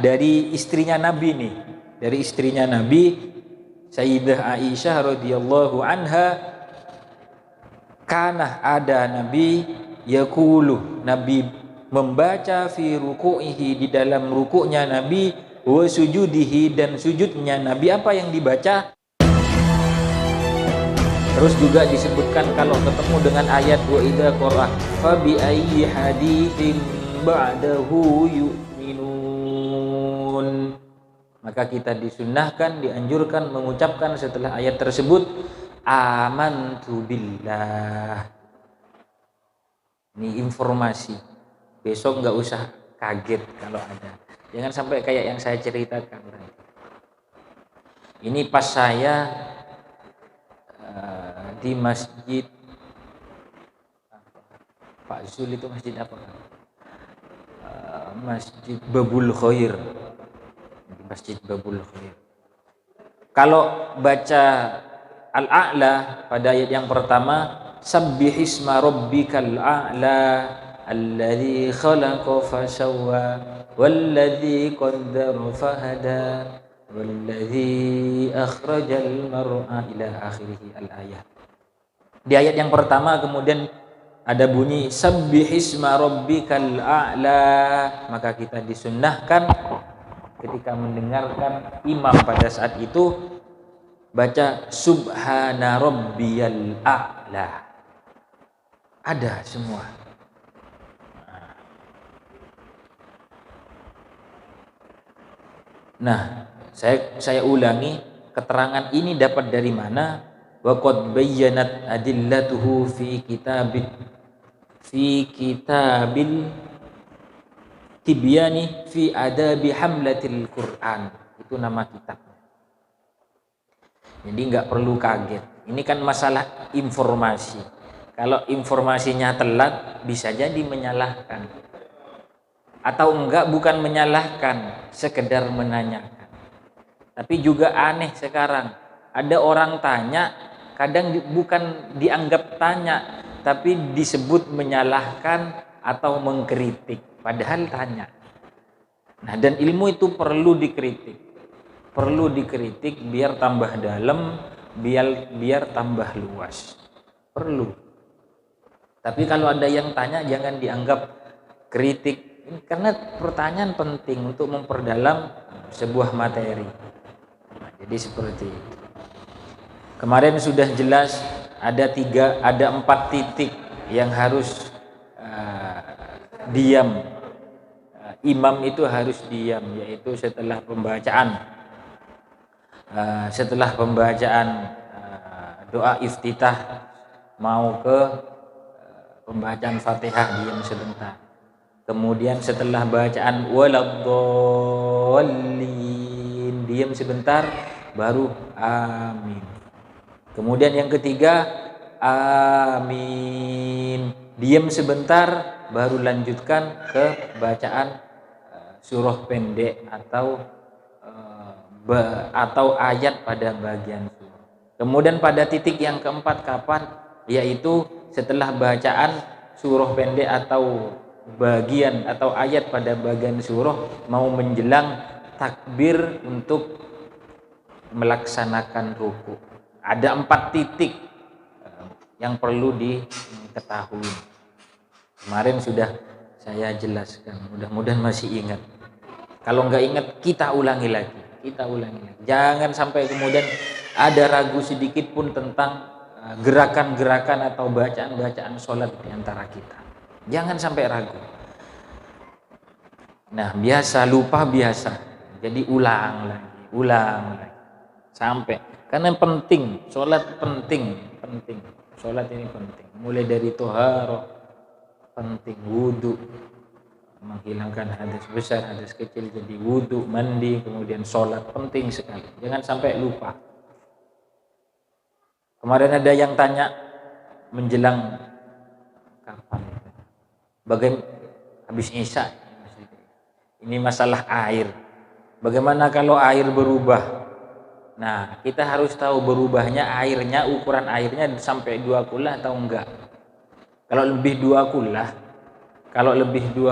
dari istrinya Nabi nih, dari istrinya Nabi Sayyidah Aisyah radhiyallahu anha, kana ada Nabi yaqulu, Nabi membaca fi ruku'ihi, di dalam rukuknya Nabi, wa sujudihi, dan sujudnya Nabi. Apa yang dibaca? Terus juga disebutkan kalau ketemu dengan ayat wa idza qara fa bi ayyi haditsin ba'dahu yu'minun, maka kita disunnahkan, dianjurkan mengucapkan setelah ayat tersebut amantu billah. Ini informasi, besok nggak usah kaget kalau ada, jangan sampai kayak yang saya ceritakan. Ini pas saya di masjid Pak Zul, itu masjid apa? Masjid Babul Khair. Masjid Babul Khair. Kalau baca Al-A'la pada ayat yang pertama, sabbihisma rabbikal a'la alladzi khalaqa fasawwa walladzi qaddara fahada walladzi akhrajal mar'a ila akhirih al-ayat. Di ayat yang pertama kemudian ada bunyi sabbihisma rabbikal a'la, maka kita disunnahkan ketika mendengarkan imam pada saat itu baca subhana rabbiyal a'la. Ada semua. Nah, saya ulangi, keterangan ini dapat dari mana? Wa qad bayyanat adillatuhu fi kitabil tibyani fi adabi hamlatil Quran. Itu nama kitabnya. Jadi nggak perlu kaget. Ini kan masalah informasi. Kalau informasinya telat bisa jadi menyalahkan. Atau enggak, bukan menyalahkan, sekedar menanyakan. Tapi juga aneh sekarang, ada orang tanya, kadang bukan dianggap tanya, tapi disebut menyalahkan atau mengkritik, padahal tanya. Nah, dan ilmu itu perlu dikritik, biar tambah dalam, biar tambah luas, perlu. Tapi kalau ada yang tanya jangan dianggap kritik, karena pertanyaan penting untuk memperdalam sebuah materi. Nah, jadi seperti itu. Kemarin sudah jelas ada 4 titik yang harus diam. Imam itu harus diam, yaitu setelah pembacaan doa iftitah mau ke pembacaan Fatihah, diam sebentar. Kemudian setelah bacaan waladdallin, diam sebentar, baru amin. Kemudian yang ketiga amin, diam sebentar, baru lanjutkan ke bacaan surah pendek atau ayat pada bagian surah. Kemudian pada titik yang keempat kapan? Yaitu setelah bacaan surah pendek atau bagian atau ayat pada bagian surah mau menjelang takbir untuk melaksanakan ruku. Ada 4 titik yang perlu diketahui. Kemarin sudah saya jelaskan, mudah-mudahan masih ingat. Kalau nggak ingat, kita ulangi lagi. Jangan sampai kemudian ada ragu sedikit pun tentang gerakan-gerakan atau bacaan-bacaan sholat di antara kita. Jangan sampai ragu. Nah, biasa lupa biasa. Jadi ulang lagi. Sampai, karena penting, sholat penting. Sholat ini penting. Mulai dari toharoh, penting, wudu, menghilangkan hadas besar, hadas kecil, jadi wudu, mandi, kemudian sholat, penting sekali. Jangan sampai lupa. Kemarin ada yang tanya menjelang kapan? Bagaimana habis Isya? Ini masalah air. Bagaimana kalau air berubah? Nah, kita harus tahu berubahnya airnya, ukuran airnya sampai 2 kullah atau enggak. Kalau lebih 2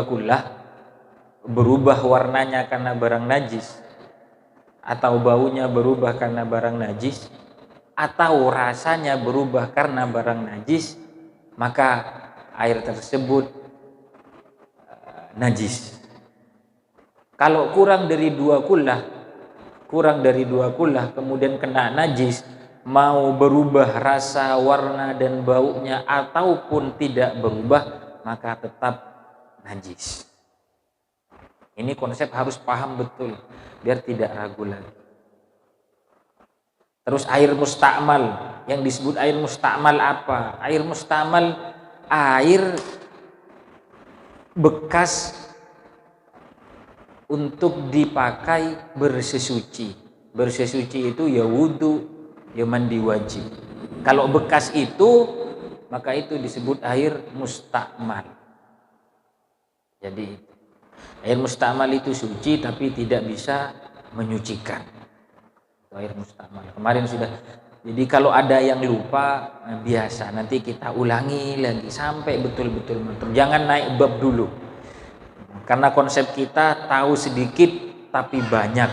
kullah, berubah warnanya karena barang najis, atau baunya berubah karena barang najis, atau rasanya berubah karena barang najis, maka air tersebut najis. Kalau kurang dari 2 kullah kemudian kena najis, mau berubah rasa, warna dan baunya ataupun tidak berubah, maka tetap najis. Ini konsep harus paham betul biar tidak ragu lagi. Terus air mustakmal, yang disebut air mustakmal apa? Air mustakmal air bekas untuk dipakai bersesuci. Bersesuci itu ya wudu, ya mandi wajib. Kalau bekas itu, maka itu disebut air mustakmal. Jadi air mustakmal itu suci tapi tidak bisa menyucikan. Itu air mustakmal. Kemarin sudah. Jadi kalau ada yang lupa, biasa nanti kita ulangi lagi sampai betul-betul mantul. Jangan naik bab dulu. Karena konsep kita tahu sedikit tapi banyak,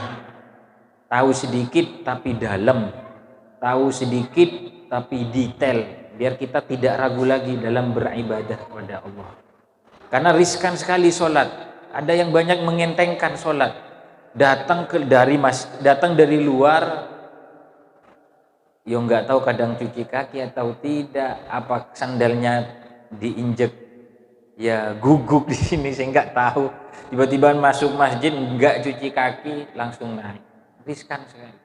tahu sedikit tapi dalam, tahu sedikit tapi detail, biar kita tidak ragu lagi dalam beribadah kepada Allah. Karena riskan sekali sholat. Ada yang banyak mengentengkan sholat, datang dari luar, ya nggak tahu kadang cuci kaki atau tidak, apa sandalnya diinjek ya guguk di sini, saya nggak tahu. Tiba-tiba masuk masjid nggak cuci kaki langsung naik, riskan sekali.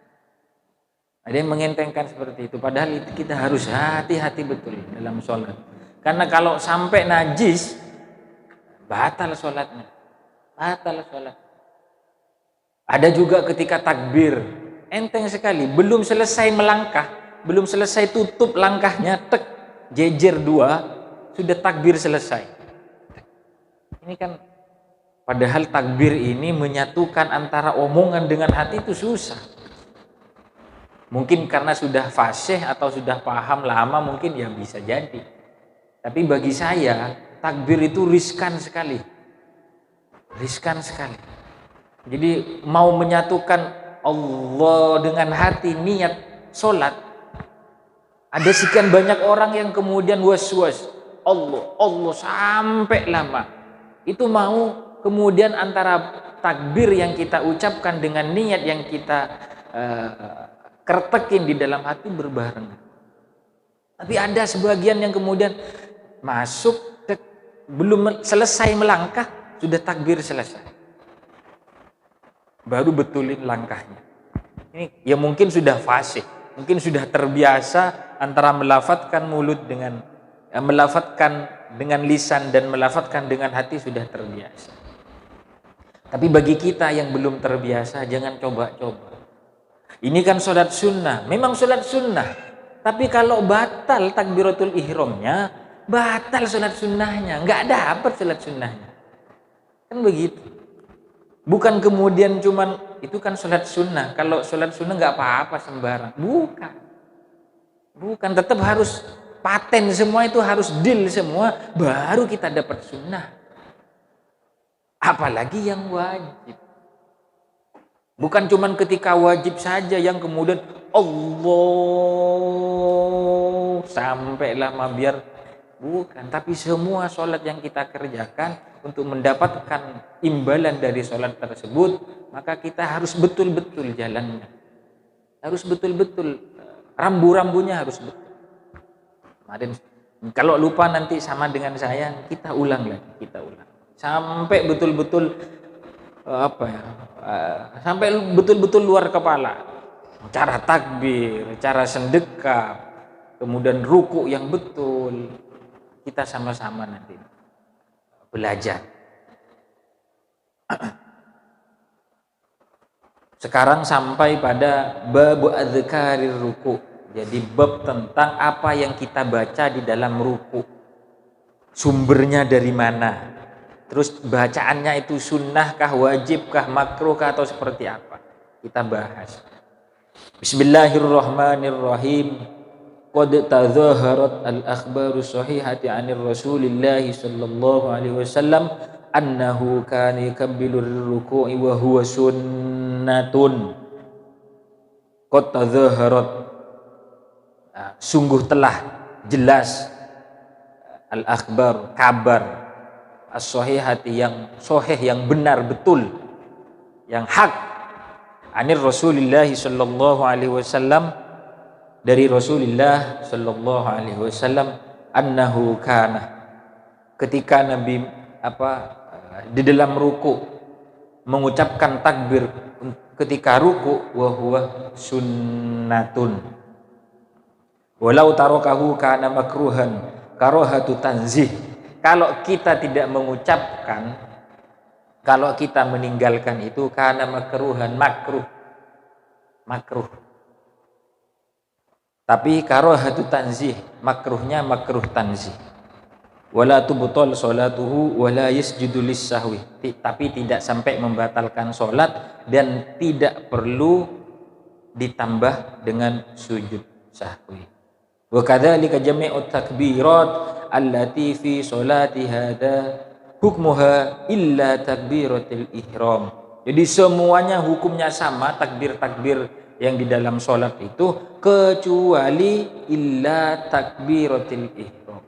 Ada yang mengentengkan seperti itu, padahal itu kita harus hati-hati betul dalam sholat. Karena kalau sampai najis, batal sholatnya, batal sholat. Ada juga ketika takbir, enteng sekali, belum selesai melangkah, belum selesai tutup langkahnya, tek, jejer 2, sudah takbir selesai. Ini kan padahal takbir ini menyatukan antara omongan dengan hati itu susah. Mungkin karena sudah fasih atau sudah paham lama mungkin ya bisa jadi. Tapi bagi saya takbir itu riskan sekali. Riskan sekali. Jadi mau menyatukan Allah dengan hati niat sholat. Ada sekian banyak orang yang kemudian was-was. Allah sampai lama. Itu mau kemudian antara takbir yang kita ucapkan dengan niat yang kita kertekin di dalam hati berbarengan. Tapi ada sebagian yang kemudian masuk, belum selesai melangkah sudah takbir selesai, baru betulin langkahnya. Ini ya mungkin sudah fasih, mungkin sudah terbiasa antara melafatkan mulut dengan melafatkan dengan lisan dan melafatkan dengan hati, sudah terbiasa. Tapi bagi kita yang belum terbiasa, jangan coba-coba. Ini kan sholat sunnah, memang sholat sunnah. Tapi kalau batal takbiratul ihramnya, batal sholat sunnahnya, nggak dapat sholat sunnahnya. Kan begitu. Bukan kemudian cuman itu kan sholat sunnah. Kalau sholat sunnah nggak apa-apa sembarang. Bukan, tetap harus paten semua, itu harus deal semua, baru kita dapat sunnah. Apalagi yang wajib. Bukan cuman ketika wajib saja yang kemudian Allah sampai lama biar, bukan. Tapi semua sholat yang kita kerjakan untuk mendapatkan imbalan dari sholat tersebut, maka kita harus betul-betul jalannya. Harus betul-betul, rambu-rambunya harus betul. Kemarin kalau lupa nanti sama dengan saya, kita ulang lagi, sampai betul-betul sampai betul-betul luar kepala. Cara takbir, cara sendekap, kemudian ruku yang betul, kita sama-sama nanti belajar. Sekarang sampai pada bab adzkarir ruku. Jadi bab tentang apa yang kita baca di dalam ruku. Sumbernya dari mana? Terus bacaannya itu sunnahkah, wajibkah, makruhkah atau seperti apa? Kita bahas. Bismillahirrahmanirrahim. Qad tadzaharat al-akhbaru sahihati 'anir Rasulillah sallallahu alaihi wasallam annahu kana yakabbilur ruku'i wa huwa sunnatun qad tadhaharat. Sungguh telah jelas al-akhbar, kabar as-sahihati, yang sahih, yang benar, betul, yang hak, anir Rasulillah sallallahu alaihi wasallam, dari Rasulullah sallallahu alaihi wasallam, annahu kana, ketika Nabi di dalam ruku mengucapkan takbir ketika ruku, wa huwa sunnatun walau tarakahu kana makruhan karahatu tanzih. Kalau kita tidak mengucapkan, kalau kita meninggalkan itu, kana makruhan, makruh. Tapi karahatu tanzih, makruhnya makruh tanzih. Wala tubtal salatuhu wala yasjudu lis-sahwi, tapi tidak sampai membatalkan salat dan tidak perlu ditambah dengan sujud sahwi. Wa kadzalika jami'ut takbirat allati fi salati hada hukmuha illa takbiratul ihram. Jadi semuanya hukumnya sama, takbir-takbir yang di dalam salat itu, kecuali illa takbiratul ihram.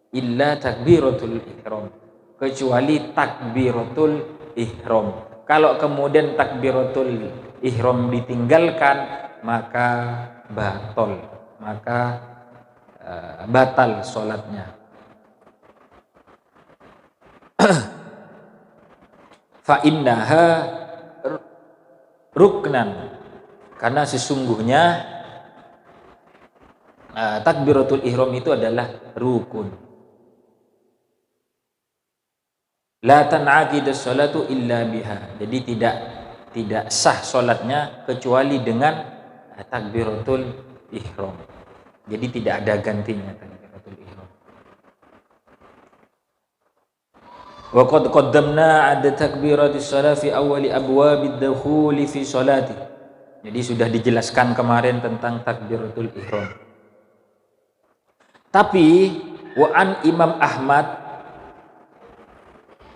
Illa takbiratul ihram, kecuali takbiratul ihram. Kalau kemudian takbiratul ihram ditinggalkan, maka batal sholatnya. Fa innaha ruknan, karena sesungguhnya takbiratul ihram itu adalah rukun. La tan'aqidu sholatu illa biha, jadi tidak sah sholatnya kecuali dengan takbiratul ihram. Jadi tidak ada gantinya takbiratul ihram. Wa qad qaddamna 'adda takbiratis shalah fi awwali abwabid dukhuli fi sholati. Jadi sudah dijelaskan kemarin tentang takbiratul ihram. Tapi wa an Imam Ahmad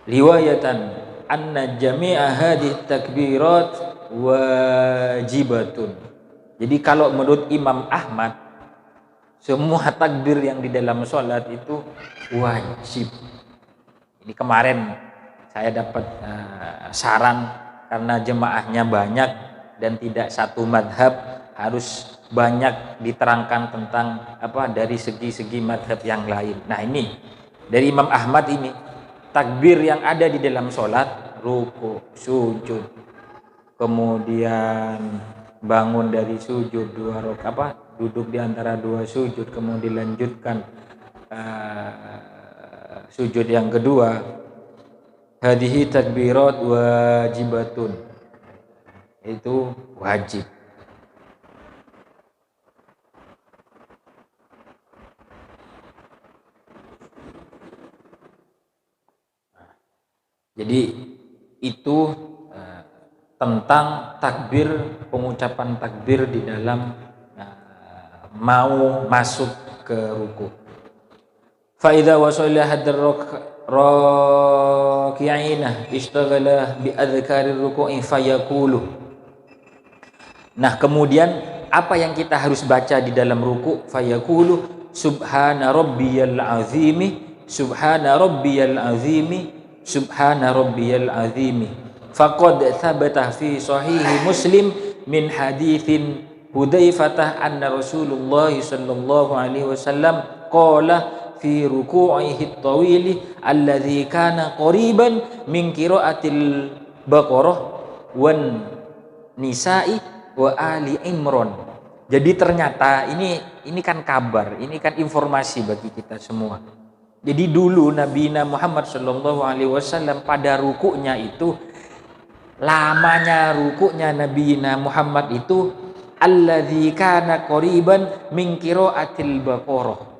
riwayatan anna jami'a hadhihi takbirat wajibatun. Jadi kalau menurut Imam Ahmad, semua takbir yang di dalam sholat itu wajib. Ini kemarin saya dapat saran, karena jemaahnya banyak dan tidak satu madhab, harus banyak diterangkan tentang dari segi-segi madhab yang lain. Nah ini dari Imam Ahmad ini, takbir yang ada di dalam sholat, ruku, sujud, kemudian bangun dari sujud, duduk di antara dua sujud, kemudian dilanjutkan sujud yang kedua, hadhihi takbirat wajibatun, itu wajib. Jadi itu tentang takbir, pengucapan takbir di dalam mau masuk ke ruku. Fa idza wasala hadar raki'ina ishtaghala bi adhkarir ruku'i fayaqulu. Nah, kemudian apa yang kita harus baca di dalam ruku? Fayaqulu subhana rabbiyal azimi, subhana rabbiyal azimi, subhana rabbiyal azimi. Faqad thabata fi sahih Muslim min haditsin Hudzaifah anna Rasulullah sallallahu alaihi wasallam qala fi ruku'ihi at-tawili alladhi kana qariban min qira'atil Baqarah wan Nisa'i wa Ali Imran. Jadi ternyata ini kan kabar, ini kan informasi bagi kita semua. Jadi dulu Nabi Muhammad sallallahu alaihi wasallam pada rukuknya itu, lamanya rukuknya Nabi Muhammad itu alladzi kana qariban min qiraatil Baqarah.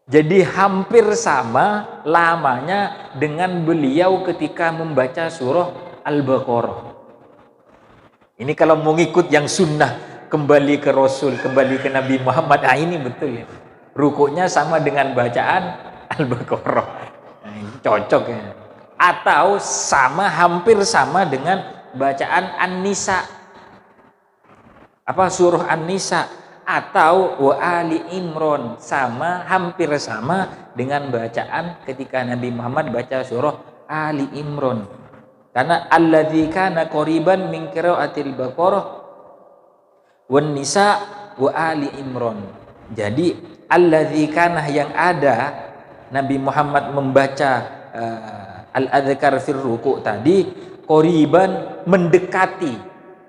Jadi hampir sama lamanya dengan beliau ketika membaca surah Al-Baqarah. Ini kalau mau ngikut yang sunnah, kembali ke Rasul, kembali ke Nabi Muhammad, ini betul ya. Rukuknya sama dengan bacaan Al-Baqarah. Nah, ini cocok ya. atau sama, hampir sama dengan bacaan An-Nisa, surah An-Nisa, atau wa Ali Imran, sama, hampir sama dengan bacaan ketika Nabi Muhammad baca surah Ali Imran. Karena alladzi kana qoriban min qiraatil Baqarah wan Nisa wa Ali Imran. Jadi alladzi kana, yang ada Nabi Muhammad membaca al-adzkar fir ruku' tadi, qoriban, mendekati,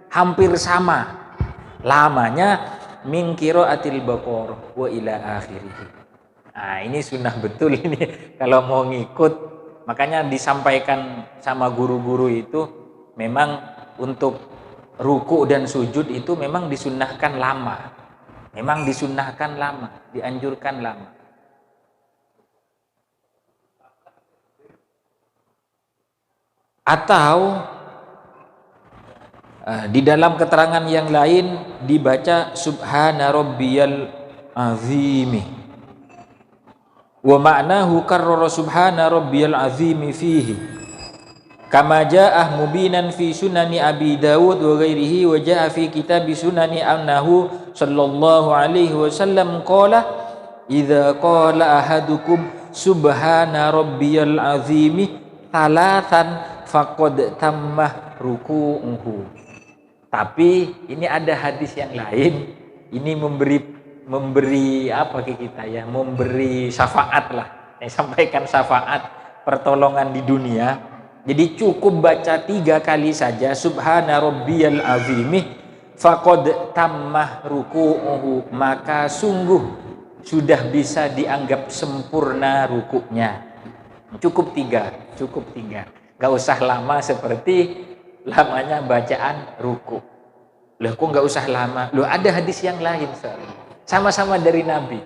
hampir sama lamanya min qiraatil Baqarah wa ila akhirih. Nah, ini sunnah betul ini kalau mau ngikut. Makanya disampaikan sama guru-guru itu memang untuk ruku dan sujud itu memang disunnahkan lama. Memang disunnahkan lama, dianjurkan lama. Atau di dalam keterangan yang lain dibaca subhana rabbiyal azimi. Wa ma'nahu karrara subhana rabbiyal azimi fihi kama ja'ah mubinan fi sunani Abi Dawud wa ghairihi wa ja'a fi kitab sunani annahu sallallahu alaihi wasallam qala idza qala ahadukum subhana rabbiyal azimi talatan faqad tammah ruku'uhu. Tapi ini ada hadis yang lain, ini memberi apa ke kita ya, memberi syafaat lah. Saya sampaikan syafaat, pertolongan di dunia. Jadi cukup baca 3 kali saja subhana rabbiyal azimi faqad tammah ruku'uhu, maka sungguh sudah bisa dianggap sempurna rukuknya. Cukup 3. Gak usah lama seperti lamanya bacaan ruku. Loh kok gak usah lama? Loh ada hadis yang lain soalnya. Sama-sama dari Nabi.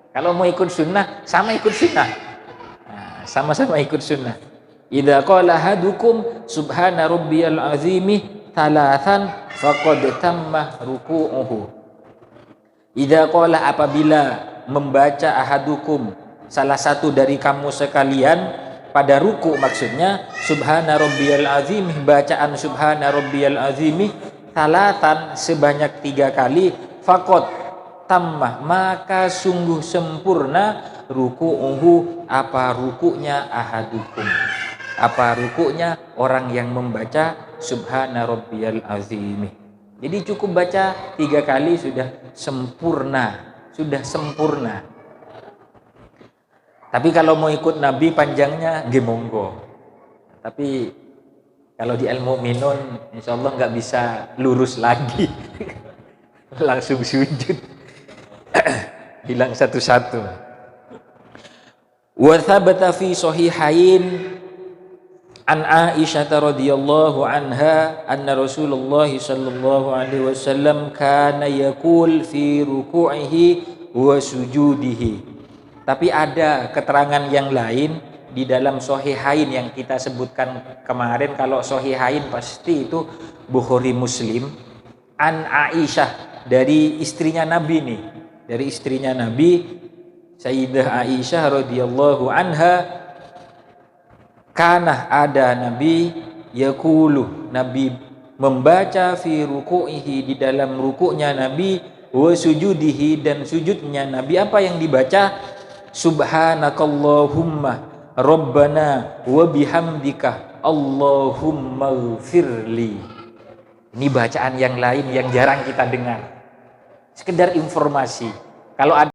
Kalau mau ikut sunnah, sama ikut sunnah. Nah, sama-sama ikut sunnah. Idza qala hadukum subhana rabbiyal azimi talatan faqad tammah ruku'uhu. Idza qala, apabila membaca ahadukum, salah satu dari kamu sekalian, pada ruku maksudnya, subhana rabbiyal azimi, bacaan subhana rabbiyal azimi talatan, sebanyak 3 kali, faqad tammah, maka sungguh sempurna ruku'uhu, apa rukuknya ahadukum, apa rukuknya orang yang membaca subhana rabbiyal azimi. Jadi cukup baca 3 kali sudah sempurna. Tapi kalau mau ikut Nabi panjangnya nggih monggo. Tapi kalau di Al-Mu'minun insyaallah nggak bisa lurus lagi. Langsung sujud. Hilang satu-satu. Wa thabata fi sahihain an Aisyah radhiyallahu anha anna Rasulullah sallallahu alaihi wasallam kana yaqul fi ruku'ihi wa sujudihi. Tapi ada keterangan yang lain di dalam sahihain yang kita sebutkan kemarin. Kalau sahihain pasti itu Bukhari Muslim. An Aisyah, dari istrinya Nabi nih. Dari istrinya Nabi Sayyidah Aisyah radhiyallahu anha, kana ada Nabi yaqulu, Nabi membaca fi ruku'ihi, di dalam rukuknya Nabi, wa sujudihi, dan sujudnya Nabi. Apa yang dibaca? Subhanakallahumma rabbana wa bihamdika Allahumma ighfirli. Ini bacaan yang lain yang jarang kita dengar. Sekedar informasi. Kalau ada